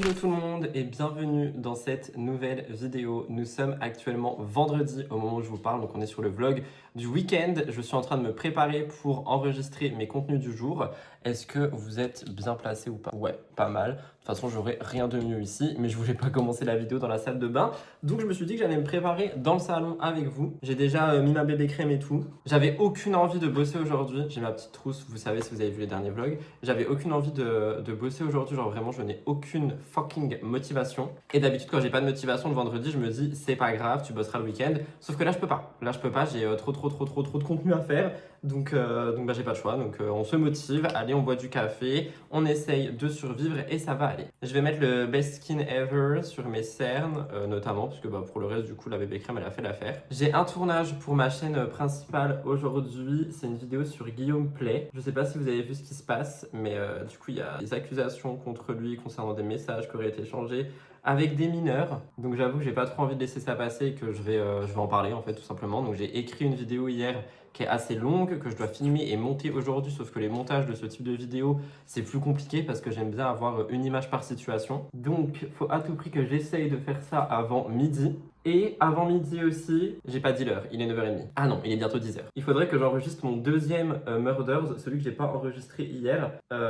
Hello tout le monde et bienvenue dans cette nouvelle vidéo. Nous sommes actuellement vendredi au moment où je vous parle, donc on est sur le vlog du week-end. Je suis en train de me préparer pour enregistrer mes contenus du jour. Est-ce que vous êtes bien placé ou pas? Ouais, pas mal. De toute façon, j'aurais rien de mieux ici, mais je voulais pas commencer la vidéo dans la salle de bain. Donc je me suis dit que j'allais me préparer dans le salon avec vous. J'ai déjà mis ma bébé crème et tout. J'avais aucune envie de bosser aujourd'hui. J'ai ma petite trousse, vous savez si vous avez vu les derniers vlogs. J'avais aucune envie de bosser aujourd'hui, genre vraiment je n'ai aucune fucking motivation. Et d'habitude quand j'ai pas de motivation le vendredi, je me dis c'est pas grave, tu bosseras le week-end. Sauf que là je peux pas. Là je peux pas, j'ai trop de contenu à faire. Donc bah, j'ai pas le choix. Donc on se motive, allez on boit du café, on essaye de survivre et ça va aller. Je vais mettre le best skin ever sur mes cernes, notamment parce que bah, pour le reste du coup la bébé crème elle a fait l'affaire. J'ai un tournage pour ma chaîne principale aujourd'hui, c'est une vidéo sur Guillaume Play. Je sais pas si vous avez vu ce qui se passe, mais du coup il y a des accusations contre lui concernant des messages qui auraient été échangés avec des mineurs. Donc j'avoue que j'ai pas trop envie de laisser ça passer et que je vais en parler en fait tout simplement. Donc j'ai écrit une vidéo hier qui est assez longue, que je dois filmer et monter aujourd'hui, sauf que les montages de ce type de vidéo, c'est plus compliqué parce que j'aime bien avoir une image par situation. Donc il faut à tout prix que j'essaye de faire ça avant midi. Et avant midi aussi, j'ai pas dit l'heure, il est 9h30. Ah non, il est bientôt 10h. Il faudrait que j'enregistre mon deuxième Murders, celui que j'ai pas enregistré hier.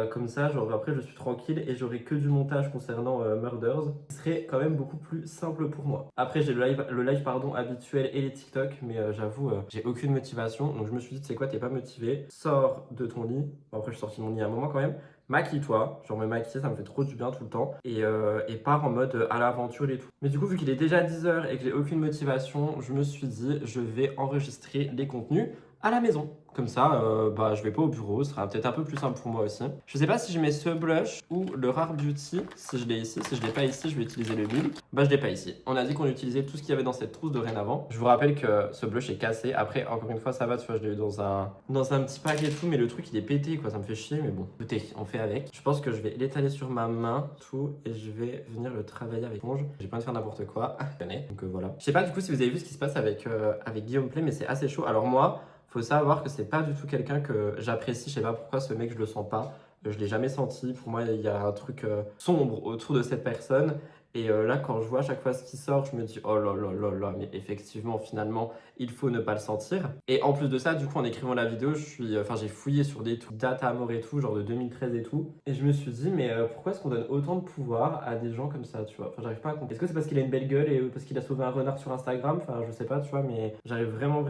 Comme ça, genre après je suis tranquille et j'aurai que du montage concernant Murders. Ce serait quand même beaucoup plus simple pour moi. Après j'ai le live habituel et les TikTok, mais j'avoue, j'ai aucune motivation. Donc je me suis dit, tu sais quoi, t'es pas motivé, sors de ton lit. Bon, après je suis sorti de mon lit à un moment quand même. Maquille-toi, genre me maquiller ça me fait trop du bien tout le temps et pars en mode à l'aventure et tout. Mais du coup vu qu'il est déjà 10h et que j'ai aucune motivation, je me suis dit je vais enregistrer les contenus à la maison. Comme ça, bah, je vais pas au bureau, ce sera peut-être un peu plus simple pour moi aussi. Je sais pas si je mets ce blush ou le Rare Beauty, si je l'ai ici. Si je l'ai pas ici, je vais utiliser le Lille. Bah, je l'ai pas ici. On a dit qu'on utilisait tout ce qu'il y avait dans cette trousse dorénavant. Je vous rappelle que ce blush est cassé. Après, encore une fois, ça va, tu vois, je l'ai eu dans un petit pack et tout, mais le truc il est pété, quoi. Ça me fait chier, mais bon. Écoutez, on fait avec. Je pense que je vais l'étaler sur ma main, tout, et je vais venir le travailler avec l'éponge. J'ai pas envie de faire n'importe quoi. Donc voilà. Je sais pas du coup si vous avez vu ce qui se passe avec Guillaume Play, mais c'est assez chaud. Alors moi, faut savoir que c'est pas du tout quelqu'un que j'apprécie. Je sais pas pourquoi ce mec je le sens pas. Je l'ai jamais senti. Pour moi, il y a un truc sombre autour de cette personne. Et là, quand je vois à chaque fois ce qui sort, je me dis oh là là là là, mais effectivement, finalement, il faut ne pas le sentir. Et en plus de ça, du coup, en écrivant la vidéo, j'ai fouillé sur des trucs data mort et tout, genre de 2013 et tout. Et je me suis dit, mais pourquoi est-ce qu'on donne autant de pouvoir à des gens comme ça, tu vois? Enfin, j'arrive pas à comprendre. Est-ce que c'est parce qu'il a une belle gueule et parce qu'il a sauvé un renard sur Instagram? Enfin, je sais pas, tu vois, mais j'arrive vraiment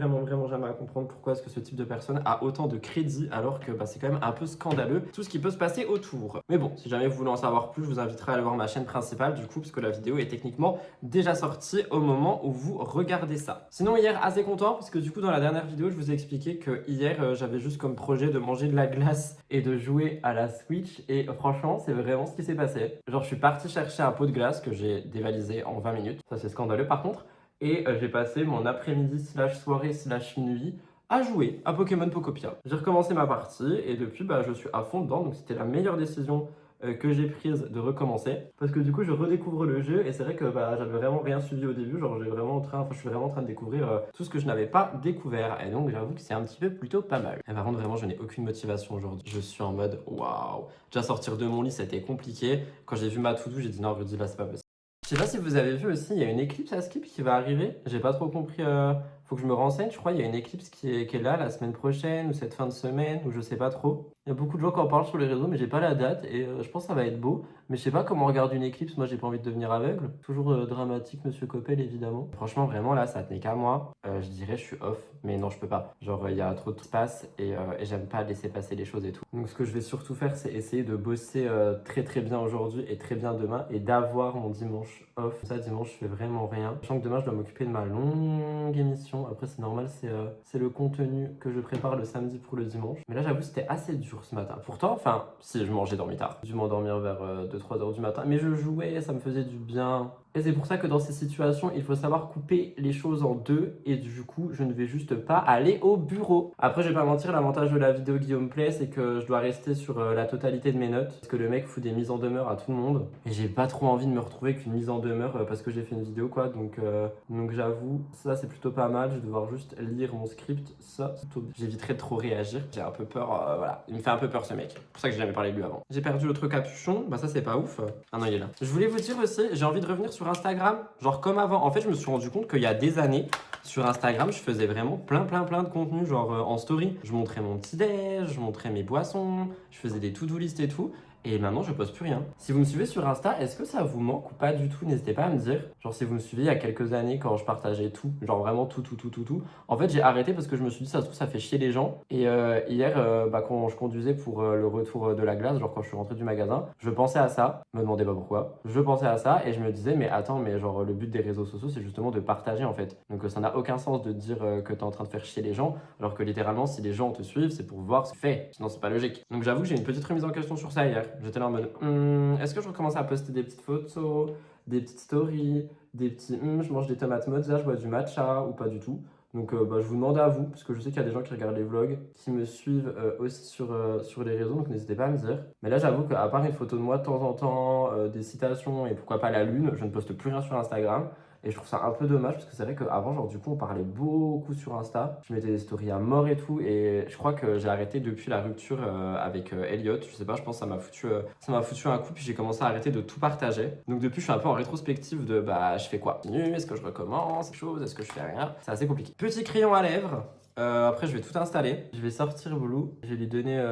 jamais à comprendre pourquoi est-ce que ce type de personne a autant de crédit alors que bah, c'est quand même un peu scandaleux tout ce qui peut se passer autour. Mais bon, si jamais vous voulez en savoir plus, je vous inviterai à aller voir ma chaîne principale, du coup, parce que la vidéo est techniquement déjà sortie au moment où vous regardez ça. Sinon hier assez content parce que du coup dans la dernière vidéo je vous ai expliqué que hier j'avais juste comme projet de manger de la glace et de jouer à la Switch et franchement c'est vraiment ce qui s'est passé. Genre je suis parti chercher un pot de glace que j'ai dévalisé en 20 minutes, ça c'est scandaleux par contre, et j'ai passé mon après-midi slash soirée slash nuit à jouer à Pokémon Pocopia. J'ai recommencé ma partie et depuis bah, je suis à fond dedans, donc c'était la meilleure décision que j'ai prise de recommencer parce que du coup je redécouvre le jeu et c'est vrai que bah, j'avais vraiment rien suivi au début, genre je suis vraiment en train de découvrir tout ce que je n'avais pas découvert et donc j'avoue que c'est un petit peu plutôt pas mal. Et par contre vraiment je n'ai aucune motivation aujourd'hui, je suis en mode waouh, déjà sortir de mon lit c'était compliqué, quand j'ai vu ma to-do j'ai dit non je dis là c'est pas possible. Je sais pas si vous avez vu aussi, il y a une éclipse à Skip qui va arriver. J'ai pas trop compris, faut que je me renseigne. Je crois qu'il y a une éclipse qui est là la semaine prochaine ou cette fin de semaine ou je sais pas trop. Il y a beaucoup de gens qui en parlent sur les réseaux mais j'ai pas la date et je pense que ça va être beau. Mais je sais pas comment on regarde une éclipse, moi j'ai pas envie de devenir aveugle. Toujours dramatique Monsieur Coppel évidemment. Franchement vraiment là ça tenait qu'à moi. Je dirais je suis off mais non je peux pas. Genre il y a trop de espace et j'aime pas laisser passer les choses et tout. Donc ce que je vais surtout faire c'est essayer de bosser très bien aujourd'hui et très bien demain et d'avoir mon dimanche off. Ça dimanche je fais vraiment rien. Sachant que demain je dois m'occuper de ma longue émission. Après c'est normal c'est le contenu que je prépare le samedi pour le dimanche. Mais là j'avoue c'était assez dur ce matin. Pourtant enfin si je mangeais dormi tard. J'ai dû m'endormir vers 2-3 heures du matin. Mais je jouais, ça me faisait du bien. Et c'est pour ça que dans ces situations, il faut savoir couper les choses en deux. Et du coup, je ne vais juste pas aller au bureau. Après, je vais pas mentir, l'avantage de la vidéo Guillaume Play, c'est que je dois rester sur la totalité de mes notes. Parce que le mec fout des mises en demeure à tout le monde. Et j'ai pas trop envie de me retrouver avec une mise en demeure parce que j'ai fait une vidéo, quoi. Donc j'avoue, ça c'est plutôt pas mal. Je vais devoir juste lire mon script. Ça, c'est tout. J'éviterai de trop réagir. J'ai un peu peur, voilà. Il me fait un peu peur ce mec. C'est pour ça que j'ai jamais parlé de lui avant. J'ai perdu l'autre capuchon. Bah, ça c'est pas ouf. Ah non, il est là. Je voulais vous dire aussi, j'ai envie de revenir sur Instagram, genre comme avant. En fait, je me suis rendu compte qu'il y a des années, sur Instagram, je faisais vraiment plein de contenu, genre en story. Je montrais mon petit déj, je montrais mes boissons, je faisais des to-do list et tout. Et maintenant, je poste plus rien. Si vous me suivez sur Insta, est-ce que ça vous manque ou pas du tout? N'hésitez pas à me dire. Genre, si vous me suivez il y a quelques années, quand je partageais tout, genre vraiment tout. En fait, j'ai arrêté parce que je me suis dit, ça se trouve, ça fait chier les gens. Et hier, quand je conduisais pour le retour de la glace, genre quand je suis rentré du magasin, je pensais à ça. Me demandez pas pourquoi. Je pensais à ça et je me disais, mais attends, mais genre, le but des réseaux sociaux, c'est justement de partager en fait. Donc, ça n'a aucun sens de dire que t'es en train de faire chier les gens, alors que littéralement, si les gens te suivent, c'est pour voir ce que tu fais. Sinon, c'est pas logique. Donc, j'avoue que j'ai une petite remise en question sur ça hier. J'étais là en mode, est-ce que je recommence à poster des petites photos, des petites stories, des petits, je mange des tomates mozza, je bois du matcha ou pas du tout. Donc, je vous demande à vous, parce que je sais qu'il y a des gens qui regardent les vlogs, qui me suivent aussi sur les réseaux, donc n'hésitez pas à me dire. Mais là, j'avoue qu'à part une photo de moi de temps en temps, des citations et pourquoi pas la lune, je ne poste plus rien sur Instagram. Et je trouve ça un peu dommage parce que c'est vrai qu'avant, genre, du coup, on parlait beaucoup sur Insta. Je mettais des stories à mort et tout. Et je crois que j'ai arrêté depuis la rupture avec Elliot. Je sais pas, je pense que ça m'a foutu un coup. Puis j'ai commencé à arrêter de tout partager. Donc depuis, je suis un peu en rétrospective de bah, je fais quoi? Est-ce que je recommence quelque chose? Est-ce que je fais rien? C'est assez compliqué. Petit crayon à lèvres. Après, je vais tout installer. Je vais sortir Blue. Je vais lui donner,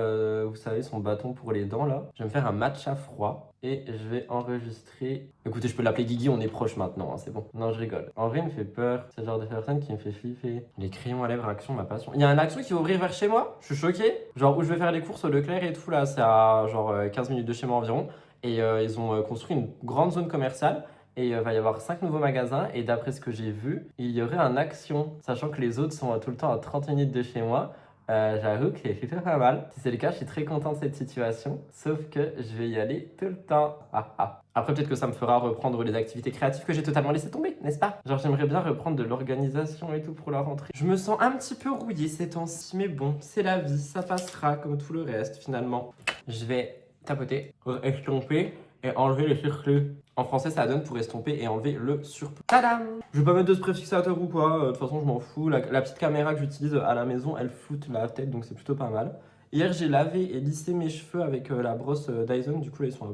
vous savez, son bâton pour les dents là. Je vais me faire un matcha froid. Et je vais enregistrer. Écoutez, je peux l'appeler Guigui, on est proche maintenant, hein, c'est bon. Non, je rigole. En vrai, il me fait peur. C'est le genre de personne qui me fait flipper. Les crayons à lèvres, Action, ma passion. Il y a un Action qui va ouvrir vers chez moi. Je suis choqué. Genre, où je vais faire les courses au Leclerc et tout, là, c'est à genre 15 minutes de chez moi environ. Et ils ont construit une grande zone commerciale. Et il va y avoir 5 nouveaux magasins. Et d'après ce que j'ai vu, il y aurait un Action. Sachant que les autres sont tout le temps à 30 minutes de chez moi. J'avoue que c'est plutôt pas mal. Si c'est le cas, je suis très content de cette situation. Sauf que je vais y aller tout le temps. Après, peut-être que ça me fera reprendre les activités créatives que j'ai totalement laissé tomber, n'est-ce pas? Genre, j'aimerais bien reprendre de l'organisation et tout pour la rentrée. Je me sens un petit peu rouillée ces temps-ci, mais bon, c'est la vie, ça passera comme tout le reste finalement. Je vais tapoter, estomper et enlever les circlés. En français, ça donne pour estomper et enlever le surplus. Tadam! Je vais pas mettre de spray fixateur ou quoi, de toute façon, je m'en fous. La petite caméra que j'utilise à la maison, elle floute la tête, donc c'est plutôt pas mal. Hier, j'ai lavé et lissé mes cheveux avec la brosse Dyson, du coup, là, ils sont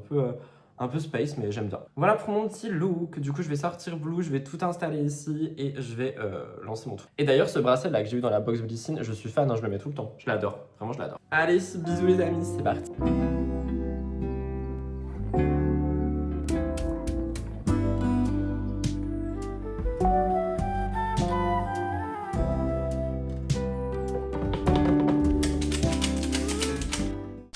un peu space, mais j'aime bien. Voilà pour mon petit look. Du coup, je vais sortir Blue, je vais tout installer ici et je vais lancer mon truc. Et d'ailleurs, ce bracelet là que j'ai eu dans la box Blicine, je suis fan, hein, je le mets tout le temps. Je l'adore, vraiment, je l'adore. Allez, bisous les amis, c'est parti.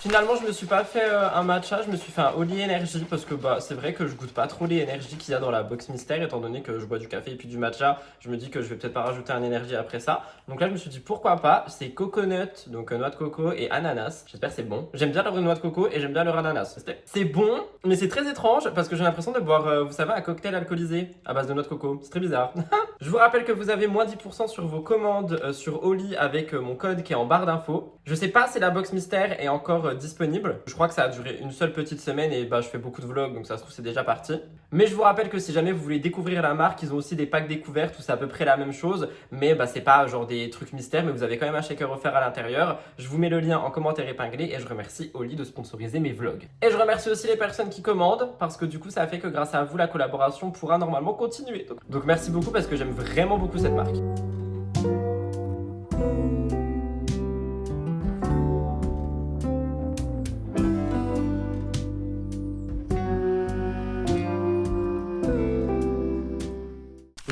Finalement, je me suis pas fait un matcha, je me suis fait un Oli Energy parce que bah, c'est vrai que je goûte pas trop les énergies qu'il y a dans la box mystère étant donné que je bois du café et puis du matcha. Je me dis que je vais peut-être pas rajouter un énergie après ça. Donc là, je me suis dit pourquoi pas. C'est coconut, donc noix de coco et ananas. J'espère que c'est bon. J'aime bien leur noix de coco et j'aime bien leur ananas. C'est bon, mais c'est très étrange parce que j'ai l'impression de boire, vous savez, un cocktail alcoolisé à base de noix de coco. C'est très bizarre. Je vous rappelle que vous avez moins 10% sur vos commandes sur Oli avec mon code qui est en barre d'infos. Je sais pas si la box mystère est encore disponible. Je crois que ça a duré une seule petite semaine et bah je fais beaucoup de vlogs donc ça se trouve c'est déjà parti. Mais je vous rappelle que si jamais vous voulez découvrir la marque, ils ont aussi des packs découvertes où c'est à peu près la même chose, mais bah c'est pas genre des trucs mystères, mais vous avez quand même un shaker offert à l'intérieur. Je vous mets le lien en commentaire épinglé et je remercie Oli de sponsoriser mes vlogs. Et je remercie aussi les personnes qui commandent parce que du coup ça fait que grâce à vous la collaboration pourra normalement continuer. Donc merci beaucoup parce que j'aime vraiment beaucoup cette marque.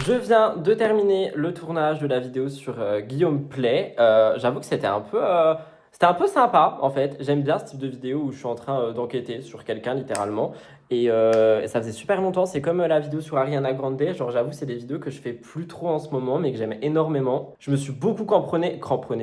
Je viens de terminer le tournage de la vidéo sur Guillaume Play. J'avoue que c'était un peu sympa en fait. J'aime bien ce type de vidéo où je suis en train d'enquêter sur quelqu'un littéralement. Et ça faisait super longtemps, c'est comme la vidéo sur Ariana Grande, genre j'avoue c'est des vidéos que je fais plus trop en ce moment mais que j'aime énormément. Je me suis beaucoup cramponné,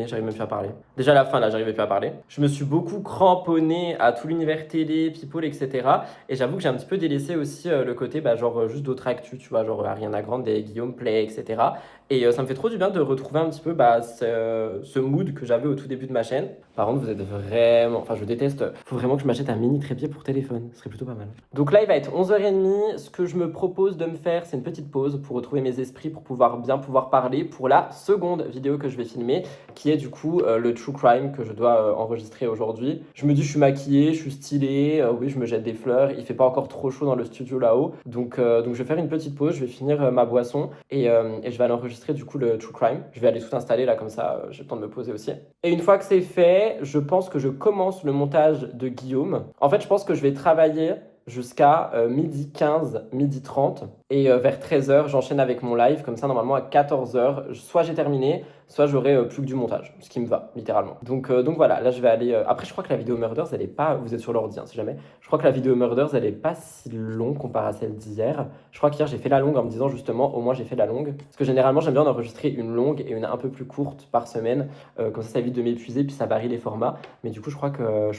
j'arrive même plus à parler. Déjà à la fin là, j'arrivais plus à parler. Je me suis beaucoup cramponné à tout l'univers télé, people, etc. Et j'avoue que j'ai un petit peu délaissé aussi le côté genre juste d'autres actus, tu vois, genre Ariana Grande, Guillaume Play, etc. Et ça me fait trop du bien de retrouver un petit peu ce mood que j'avais au tout début de ma chaîne. Par contre, vous êtes vraiment... Enfin, je déteste. Faut vraiment que je m'achète un mini trépied pour téléphone. Ce serait plutôt pas mal. Donc là, il va être 11h30. Ce que je me propose de me faire, c'est une petite pause pour retrouver mes esprits, pour bien pouvoir parler pour la seconde vidéo que je vais filmer, qui est du coup le True Crime que je dois enregistrer aujourd'hui. Je me dis, je suis maquillée, je suis stylée. Oui, je me jette des fleurs. Il fait pas encore trop chaud dans le studio là-haut. Donc je vais faire une petite pause. Je vais finir ma boisson et je vais aller enregistrer du coup le True Crime. Je vais aller tout installer là, comme ça, j'ai le temps de me poser aussi. Et une fois que c'est fait, je pense que je commence le montage de Guillaume. En fait, je pense que je vais travailler jusqu'à midi 15, midi 30. Et vers 13h, j'enchaîne avec mon live. Comme ça, normalement, à 14h, soit j'ai terminé, soit j'aurai plus que du montage. Ce qui me va, littéralement. Donc voilà, là, je vais aller... Après, je crois que la vidéo Murders, elle est pas... Vous êtes sur l'ordi, hein, si jamais. Je crois que la vidéo Murders, elle est pas si longue comparée à celle d'hier. Je crois qu'hier, j'ai fait la longue en me disant, justement, au moins, j'ai fait la longue. Parce que généralement, j'aime bien enregistrer une longue et une un peu plus courte par semaine. Comme ça évite de m'épuiser, puis ça varie les formats. Mais du coup, je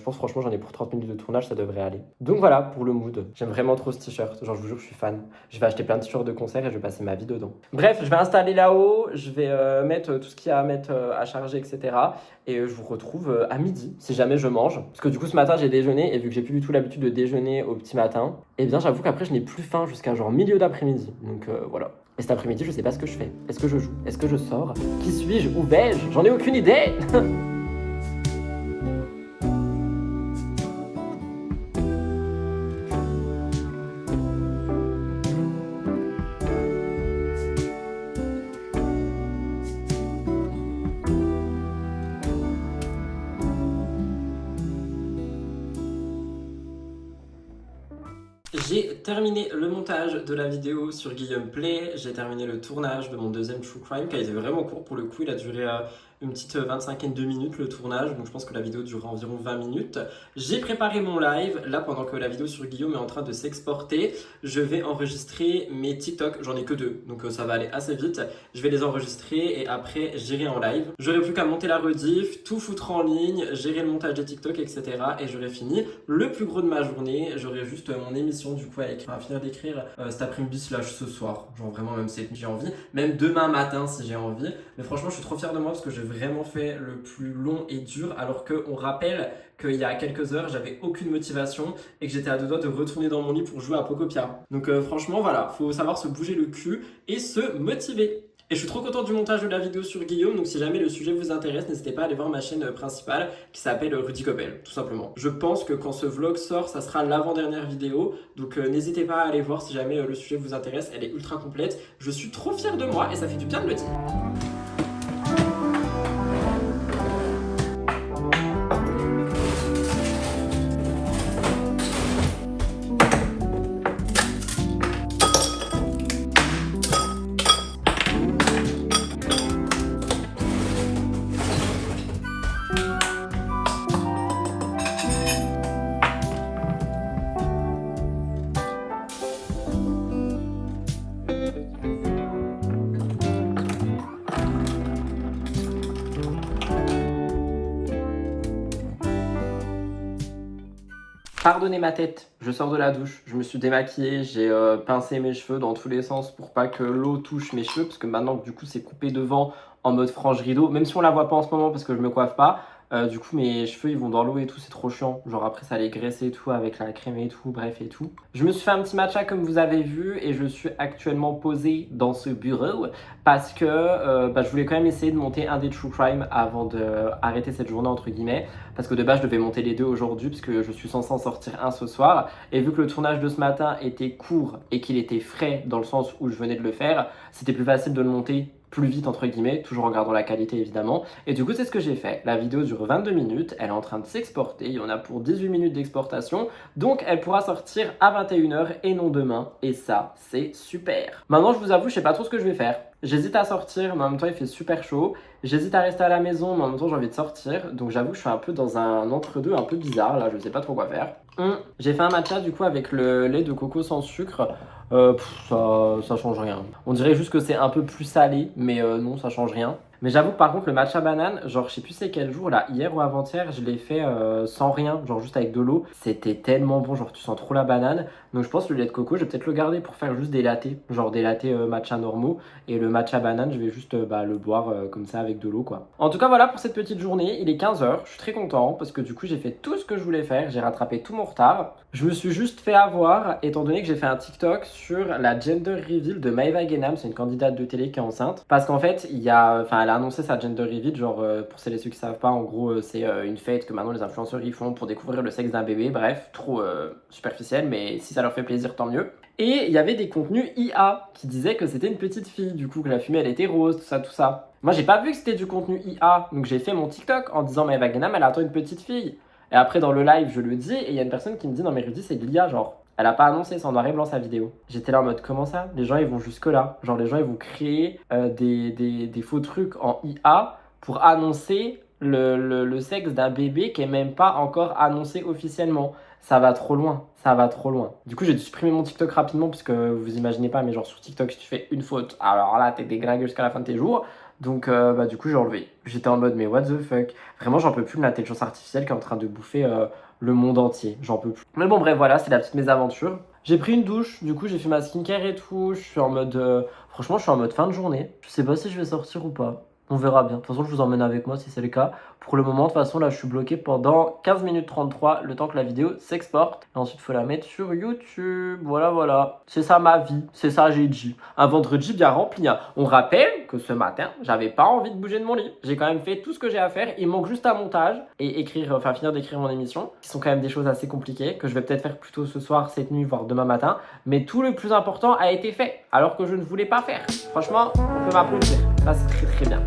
pense franchement, j'en ai pour 30 minutes de tournage, ça devrait aller. Donc voilà, pour le mood. J'aime vraiment trop ce t-shirt. Genre, je vous jure, je suis fan. Je vais acheter plein de t-shirts de concert et je vais passer ma vie dedans. Bref, je vais installer là-haut. Je vais mettre tout ce qu'il y a à mettre à charger, etc. Et je vous retrouve à midi, si jamais je mange. Parce que du coup, ce matin, j'ai déjeuné. Et vu que j'ai plus du tout l'habitude de déjeuner au petit matin, eh bien, j'avoue qu'après, je n'ai plus faim jusqu'à genre milieu d'après-midi. Donc voilà. Et cet après-midi, je sais pas ce que je fais. Est-ce que je joue? Est-ce que je sors? Qui suis-je? Où vais-je? J'en ai aucune idée. J'ai terminé le montage de la vidéo sur Guillaume Play, j'ai terminé le tournage de mon deuxième True Crime qui a été vraiment court pour le coup, il a duré une petite 25aine de minutes le tournage, donc je pense que la vidéo durera environ 20 minutes. J'ai préparé mon live, là pendant que la vidéo sur Guillaume est en train de s'exporter, je vais enregistrer mes TikTok, j'en ai que 2, donc ça va aller assez vite. Je vais les enregistrer et après j'irai en live. J'aurai plus qu'à monter la rediff, tout foutre en ligne, gérer le montage des TikTok, etc. Et j'aurai fini le plus gros de ma journée, j'aurai juste mon émission du coup à finir d'écrire cet après-midi slash ce soir, genre vraiment même si j'ai envie, même demain matin si j'ai envie. Mais franchement je suis trop fier de moi parce que j'ai vraiment fait le plus long et dur, alors qu'on rappelle qu'il y a quelques heures j'avais aucune motivation et que j'étais à deux doigts de retourner dans mon lit pour jouer à Pocopia. Donc franchement voilà, faut savoir se bouger le cul et se motiver. Et je suis trop content du montage de la vidéo sur Guillaume, donc si jamais le sujet vous intéresse, n'hésitez pas à aller voir ma chaîne principale qui s'appelle Rudy Koppel, tout simplement. Je pense que quand ce vlog sort, ça sera l'avant-dernière vidéo, donc n'hésitez pas à aller voir si jamais le sujet vous intéresse, elle est ultra complète. Je suis trop fier de moi et ça fait du bien de le dire. Pardonnez ma tête, je sors de la douche, je me suis démaquillé, j'ai pincé mes cheveux dans tous les sens pour pas que l'eau touche mes cheveux, parce que maintenant du coup c'est coupé devant en mode frange rideau, même si on la voit pas en ce moment parce que je me coiffe pas. Du coup mes cheveux ils vont dans l'eau et tout, c'est trop chiant, genre après ça les graisse et tout avec la crème et tout, bref et tout. Je me suis fait un petit matcha comme vous avez vu et je suis actuellement posé dans ce bureau parce que je voulais quand même essayer de monter un des True Crime avant d'arrêter cette journée entre guillemets, parce que de base je devais monter les deux aujourd'hui parce que je suis censé en sortir un ce soir, et vu que le tournage de ce matin était court et qu'il était frais dans le sens où je venais de le faire, c'était plus facile de le monter plus vite entre guillemets, toujours en gardant la qualité évidemment. Et du coup c'est ce que j'ai fait. La vidéo dure 22 minutes, elle est en train de s'exporter, il y en a pour 18 minutes d'exportation, donc elle pourra sortir à 21h et non demain, et ça c'est super. Maintenant je vous avoue je sais pas trop ce que je vais faire. J'hésite à sortir, mais en même temps il fait super chaud. J'hésite à rester à la maison, mais en même temps j'ai envie de sortir. Donc j'avoue que je suis un peu dans un entre-deux un peu bizarre, là je sais pas trop quoi faire. J'ai fait un matcha du coup avec le lait de coco sans sucre. Ça change rien. On dirait juste que c'est un peu plus salé, mais non, ça change rien. Mais j'avoue que par contre, le matcha banane, genre je sais plus c'est quel jour, là, hier ou avant-hier, je l'ai fait sans rien, genre juste avec de l'eau. C'était tellement bon, genre tu sens trop la banane. Donc je pense que le lait de coco, je vais peut-être le garder pour faire juste des lattés, genre des lattés matcha normaux. Et le matcha banane, je vais juste le boire comme ça avec de l'eau quoi. En tout cas, voilà pour cette petite journée. Il est 15h, je suis très content parce que du coup, j'ai fait tout ce que je voulais faire. J'ai rattrapé tout mon retard. Je me suis juste fait avoir étant donné que j'ai fait un TikTok sur la gender reveal de Maeva Genam, c'est une candidate de télé qui est enceinte. Parce qu'en fait, elle a annoncé sa gender reveal, genre pour celles et ceux qui savent pas, en gros, c'est une fête que maintenant les influenceurs y font pour découvrir le sexe d'un bébé. Bref, trop superficiel, mais si ça leur fait plaisir, tant mieux. Et il y avait des contenus IA qui disaient que c'était une petite fille, du coup que la fumée elle était rose, tout ça, tout ça. Moi j'ai pas vu que c'était du contenu IA, donc j'ai fait mon TikTok en disant Maeva Genam elle attend une petite fille. Et après dans le live je le dis et il y a une personne qui me dit non mais Rudy c'est de l'IA genre. Elle a pas annoncé, c'est en noir et blanc sa vidéo. J'étais là en mode comment ça? Les gens ils vont jusque là. Genre les gens ils vont créer des faux trucs en IA pour annoncer le sexe d'un bébé qui est même pas encore annoncé officiellement. Ça va trop loin, ça va trop loin. Du coup, j'ai dû supprimer mon TikTok rapidement parce que vous imaginez pas, mais genre sur TikTok, si tu fais une faute, alors là, t'es déglingué jusqu'à la fin de tes jours. Donc, du coup, j'ai enlevé. J'étais en mode, mais what the fuck? Vraiment, j'en peux plus de l'intelligence artificielle qui est en train de bouffer le monde entier. J'en peux plus. Mais bon, bref, voilà, c'est la petite mésaventure. J'ai pris une douche, du coup, j'ai fait ma skincare et tout. Je suis en mode. Franchement, je suis en mode fin de journée. Je sais pas si je vais sortir ou pas. On verra bien. De toute façon, je vous emmène avec moi si c'est le cas. Pour le moment, de toute façon, là, je suis bloqué pendant 15 minutes 33, le temps que la vidéo s'exporte. Et ensuite, il faut la mettre sur YouTube. Voilà, voilà. C'est ça ma vie. C'est ça, j'ai dit. Un vendredi bien rempli. Hein. On rappelle que ce matin, j'avais pas envie de bouger de mon lit. J'ai quand même fait tout ce que j'ai à faire. Il manque juste un montage et finir d'écrire mon émission, qui sont quand même des choses assez compliquées, que je vais peut-être faire plutôt ce soir, cette nuit, voire demain matin. Mais tout le plus important a été fait, alors que je ne voulais pas faire. Franchement, on peut m'applaudir. Ça, c'est très très bien.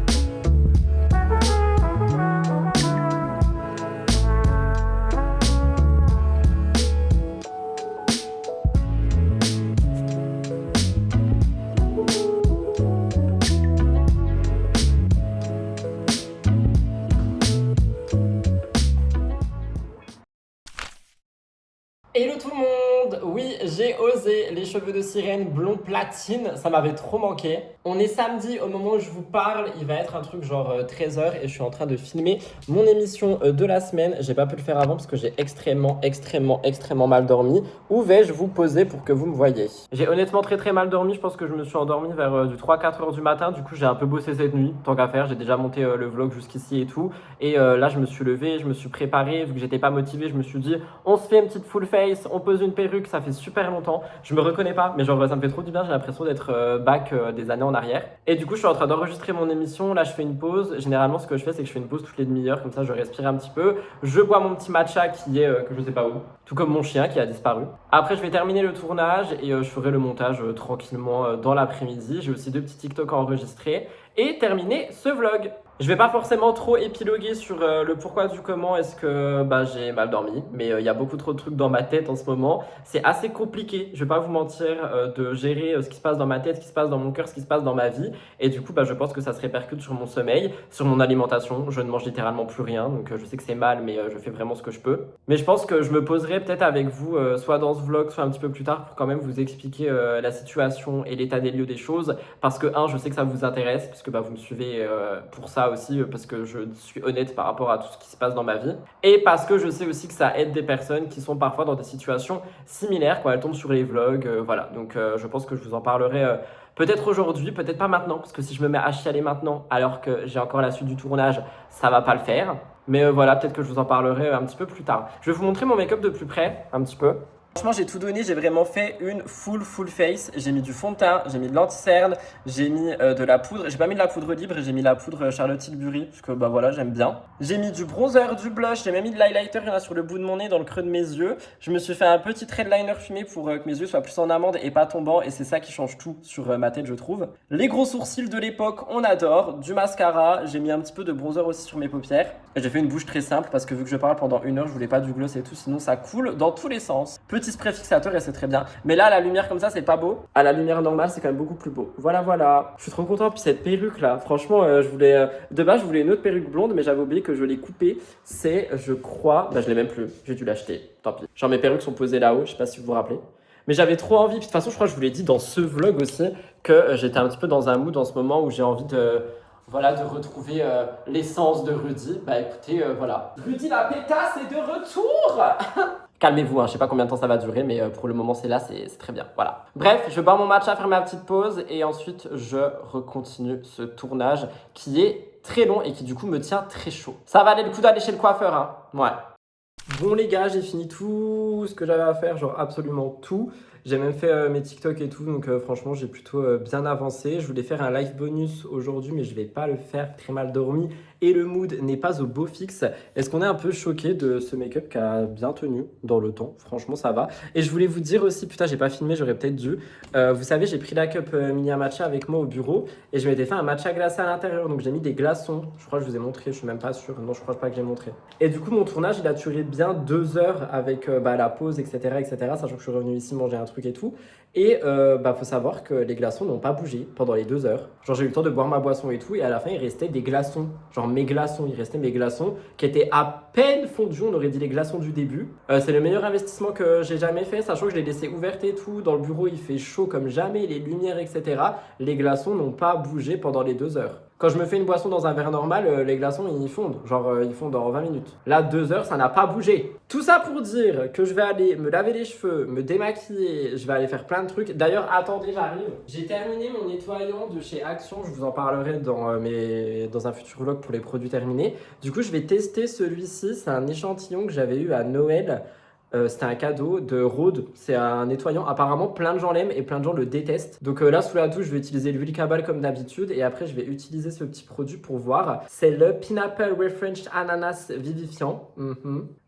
Hello tout le monde! Oui, j'ai osé les cheveux de sirène blond platine, ça m'avait trop manqué. On est samedi au moment où je vous parle, il va être un truc genre 13h et je suis en train de filmer mon émission de la semaine. J'ai pas pu le faire avant parce que j'ai extrêmement mal dormi. Où vais-je vous poser pour que vous me voyez? J'ai honnêtement très mal dormi, je pense que je me suis endormi vers du 3-4 heures du matin. Du coup j'ai un peu bossé cette nuit, tant qu'à faire, j'ai déjà monté le vlog jusqu'ici et tout. Et là je me suis levé, je me suis préparé, vu que j'étais pas motivé, je me suis dit on se fait une petite full face, on pose une perruque, ça fait super longtemps. Je me reconnais pas, mais genre ça me fait trop du bien, j'ai l'impression d'être back des années en arrière. Et du coup je suis en train d'enregistrer mon émission, là je fais une pause. Généralement ce que je fais c'est que je fais une pause toutes les demi-heures, comme ça je respire un petit peu. Je bois mon petit matcha qui est que je sais pas où, tout comme mon chien qui a disparu. Après je vais terminer le tournage et je ferai le montage tranquillement dans l'après-midi. J'ai aussi 2 petits TikTok à enregistrer et terminer ce vlog. Je vais pas forcément trop épiloguer sur le pourquoi du comment est-ce que j'ai mal dormi, mais il y a beaucoup trop de trucs dans ma tête en ce moment. C'est assez compliqué, je vais pas vous mentir, de gérer ce qui se passe dans ma tête, ce qui se passe dans mon cœur, ce qui se passe dans ma vie. Et du coup, je pense que ça se répercute sur mon sommeil, sur mon alimentation. Je ne mange littéralement plus rien, donc je sais que c'est mal, mais je fais vraiment ce que je peux. Mais je pense que je me poserai peut-être avec vous, soit dans ce vlog, soit un petit peu plus tard, pour quand même vous expliquer la situation et l'état des lieux des choses. Parce que, je sais que ça vous intéresse, puisque vous me suivez pour ça aussi, parce que je suis honnête par rapport à tout ce qui se passe dans ma vie, et parce que je sais aussi que ça aide des personnes qui sont parfois dans des situations similaires quand elles tombent sur les vlogs, voilà. Donc je pense que je vous en parlerai peut-être aujourd'hui, peut-être pas maintenant, parce que si je me mets à chialer maintenant alors que j'ai encore la suite du tournage, ça va pas le faire. Mais voilà, peut-être que je vous en parlerai un petit peu plus tard. Je vais vous montrer mon make-up de plus près, un petit peu. Franchement, j'ai tout donné, j'ai vraiment fait une full face. J'ai mis du fond de teint, j'ai mis de l'anti-cerne, j'ai mis de la poudre. J'ai pas mis de la poudre libre, j'ai mis la poudre Charlotte Tilbury, parce que voilà, j'aime bien. J'ai mis du bronzer, du blush, j'ai même mis de l'highlighter, il y en a sur le bout de mon nez, dans le creux de mes yeux. Je me suis fait un petit trait de liner fumé pour que mes yeux soient plus en amande et pas tombants, et c'est ça qui change tout sur ma tête, je trouve. Les gros sourcils de l'époque, on adore. Du mascara, j'ai mis un petit peu de bronzer aussi sur mes paupières. Et j'ai fait une bouche très simple, parce que vu que je parle pendant 1 heure, je voulais pas du gloss et tout, sinon ça coule dans tous les sens. petit spray fixateur et c'est très bien. Mais là, à la lumière comme ça, c'est pas beau. À la lumière normale, c'est quand même beaucoup plus beau. Voilà, voilà. Je suis trop content. Puis cette perruque là, franchement, je voulais de base, je voulais une autre perruque blonde, mais j'avais oublié que je l'ai coupée. C'est, je crois, bah je l'ai même plus. J'ai dû l'acheter. Tant pis. Genre mes perruques sont posées là-haut. Je sais pas si vous vous rappelez. Mais j'avais trop envie. Puis de toute façon, je crois que je vous l'ai dit dans ce vlog aussi que j'étais un petit peu dans un mood en ce moment où j'ai envie de voilà, de retrouver l'essence de Rudy. Bah écoutez, voilà. Rudy la pétasse est de retour. Calmez-vous, hein, je sais pas combien de temps ça va durer, mais pour le moment c'est là, c'est très bien. Voilà. Bref, je vais boire mon matcha, faire ma petite pause et ensuite je recontinue ce tournage qui est très long et qui du coup me tient très chaud. Ça va aller le coup d'aller chez le coiffeur, hein. Ouais. Bon les gars, j'ai fini tout ce que j'avais à faire, genre absolument tout. J'ai même fait mes TikTok et tout, donc franchement j'ai plutôt bien avancé. Je voulais faire un live bonus aujourd'hui, mais je vais pas le faire, très mal dormi. Et le mood n'est pas au beau fixe. Est-ce qu'on est un peu choqué de ce make-up qui a bien tenu dans le temps? Franchement ça va. Et je voulais vous dire aussi, putain j'ai pas filmé, j'aurais peut-être dû. Vous savez, j'ai pris la cup mini matcha avec moi au bureau et je m'étais fait un matcha glacé à l'intérieur. Donc j'ai mis des glaçons, je crois que je vous ai montré, je suis même pas sûr. Non, je crois pas que j'ai montré. Et du coup mon tournage il a duré bien 2 heures avec la pause, etc., sachant que je suis revenu ici manger un truc et tout. Et faut savoir que les glaçons n'ont pas bougé pendant les 2 heures. Genre j'ai eu le temps de boire ma boisson et tout, et à la fin il restait des glaçons, genre mes glaçons, il restait mes glaçons qui étaient à peine fondus, on aurait dit les glaçons du début. C'est le meilleur investissement que j'ai jamais fait, sachant que je l'ai laissé ouverte et tout. Dans le bureau il fait chaud comme jamais, les lumières, etc. Les glaçons n'ont pas bougé pendant les 2 heures. Quand je me fais une boisson dans un verre normal, les glaçons ils fondent, genre ils fondent en 20 minutes. Là 2 heures ça n'a pas bougé. Tout ça pour dire que je vais aller me laver les cheveux, me démaquiller, je vais aller faire plein de trucs. D'ailleurs attendez, j'arrive. J'ai terminé mon nettoyant de chez Action, je vous en parlerai dans un futur vlog pour les produits terminés. Du coup je vais tester celui-ci, c'est un échantillon que j'avais eu à Noël. C'était un cadeau de Rhode, c'est un nettoyant, apparemment plein de gens l'aiment et plein de gens le détestent. Donc là sous la douche je vais utiliser l'huile Cabal comme d'habitude et après je vais utiliser ce petit produit pour voir. C'est le Pineapple Refreshed Ananas Vivifiant.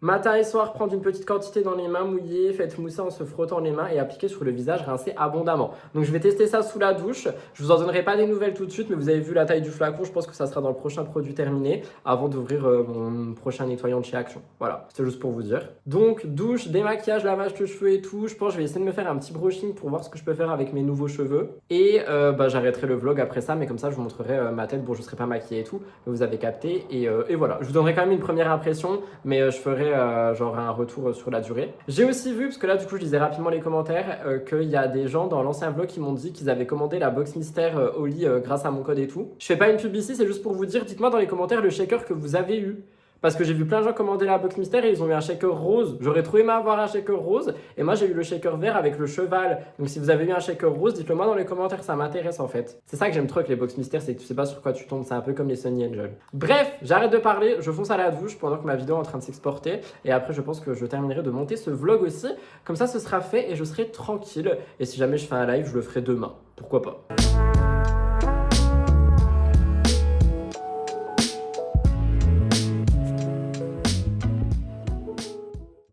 Matin et soir, prendre une petite quantité dans les mains mouillées, faites mousser en se frottant les mains et appliquer sur le visage, rincer abondamment. Donc je vais tester ça sous la douche, je vous en donnerai pas des nouvelles tout de suite mais vous avez vu la taille du flacon, je pense que ça sera dans le prochain produit terminé avant d'ouvrir mon prochain nettoyant de chez Action. Voilà, c'était juste pour vous dire. Donc douche, démaquillage, lavage de cheveux et tout. Je pense que je vais essayer de me faire un petit brushing pour voir ce que je peux faire avec mes nouveaux cheveux. Et j'arrêterai le vlog après ça, mais comme ça je vous montrerai ma tête. Bon, je ne serai pas maquillée et tout, mais vous avez capté. Et voilà, je vous donnerai quand même une première impression, mais je ferai genre un retour sur la durée. J'ai aussi vu, parce que là du coup je lisais rapidement les commentaires, qu'il y a des gens dans l'ancien vlog qui m'ont dit qu'ils avaient commandé la box mystère au lit grâce à mon code et tout. Je fais pas une pub ici, c'est juste pour vous dire, dites-moi dans les commentaires le shaker que vous avez eu. Parce que j'ai vu plein de gens commander la box mystère et ils ont eu un shaker rose. J'aurais trop aimé avoir un shaker rose. Et moi, j'ai eu le shaker vert avec le cheval. Donc, si vous avez eu un shaker rose, dites-le moi dans les commentaires. Ça m'intéresse en fait. C'est ça que j'aime trop avec les box mystères, c'est que tu sais pas sur quoi tu tombes. C'est un peu comme les Sunny Angel. Bref, j'arrête de parler. Je fonce à la douche pendant que ma vidéo est en train de s'exporter. Et après, je pense que je terminerai de monter ce vlog aussi. Comme ça, ce sera fait et je serai tranquille. Et si jamais je fais un live, je le ferai demain. Pourquoi pas.